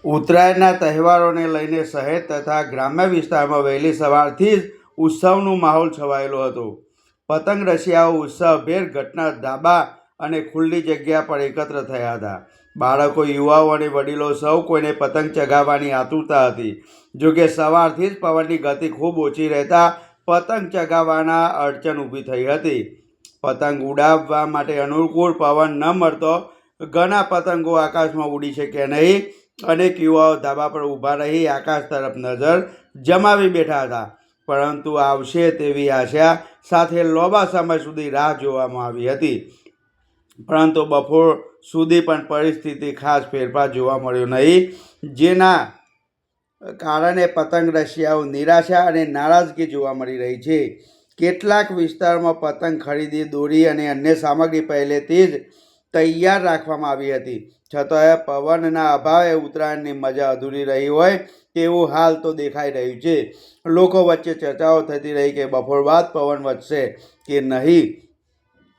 ઉત્તરાયણના તહેવારોને લઈને શહેર તથા ગ્રામ્ય વિસ્તારમાં વહેલી સવારથી જ ઉત્સવનો માહોલ છવાયેલો હતો. પતંગ રસિયાઓ ઉત્સવભેર ઘટના ધાબા અને ખુલ્લી જગ્યા પર એકત્ર થયા હતા. બાળકો, યુવાઓ અને વડીલો સૌ કોઈને પતંગ ચગાવવાની આતુરતા હતી. જોકે સવારથી જ પવનની ગતિ ખૂબ ઓછી રહેતા પતંગ ચગાવવાના અડચણ ઊભી થઈ હતી. પતંગ ઉડાવવા માટે અનુકૂળ પવન ન મળતો ઘણા પતંગો આકાશમાં ઉડી શક્યા નહીં. અનેક યુવાઓ ધાબા પર ઊભા રહી આકાશ તરફ નજર જમાવી બેઠા હતા, પરંતુ આવશે તેવી આશા સાથે લાંબા સમય સુધી રાહ જોવામાં આવી હતી. પરંતુ બપોર સુધી પણ પરિસ્થિતિ ખાસ ફેરફાર જોવા મળ્યો નહીં, જેના કારણે પતંગ રસિયાઓ નિરાશા અને નારાજગી જોવા મળી રહી છે. કેટલાક વિસ્તારોમાં પતંગ ખરીદી, દોરી અને અન્ય સામગ્રી પહેલેથી જ તૈયાર રાખવામાં આવી હતી, છતાંય પવનના અભાવે ઉત્તરાયણની મજા અધૂરી રહી હોય તેવું હાલ તો દેખાઈ રહ્યું છે. લોકો વચ્ચે ચર્ચાઓ થતી રહી કે બપોર બાદ પવન વધશે કે નહીં.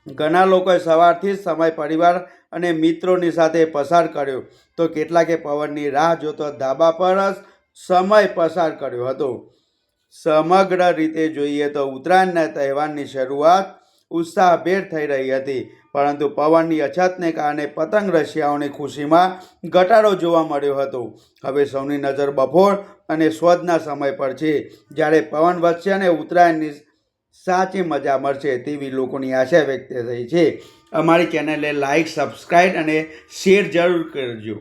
ઘણા લોકોએ સવારથી જ સમય પરિવાર અને મિત્રોની સાથે પસાર કર્યો, તો કેટલાકે પવનની રાહ જોતો ધાબા પર જ સમય પસાર કર્યો હતો. સમગ્ર રીતે જોઈએ તો ઉત્તરાયણના તહેવારની શરૂઆત ઉત્સાહભેર થઈ રહી હતી, પરંતુ પવનની અછતને કારણે પતંગ રસિયાઓની ખુશીમાં ઘટાડો જોવા મળ્યો હતો. હવે સૌની નજર બપોર અને સાંજના સમય પર છે, જ્યારે પવન વધશે અને ઉત્તરાયણની સાચી મજા મળશે તેવી લોકોની આશા વ્યક્ત થઈ છે. અમારી ચેનલને લાઇક, સબસ્ક્રાઈબ અને શેર જરૂર કરજો.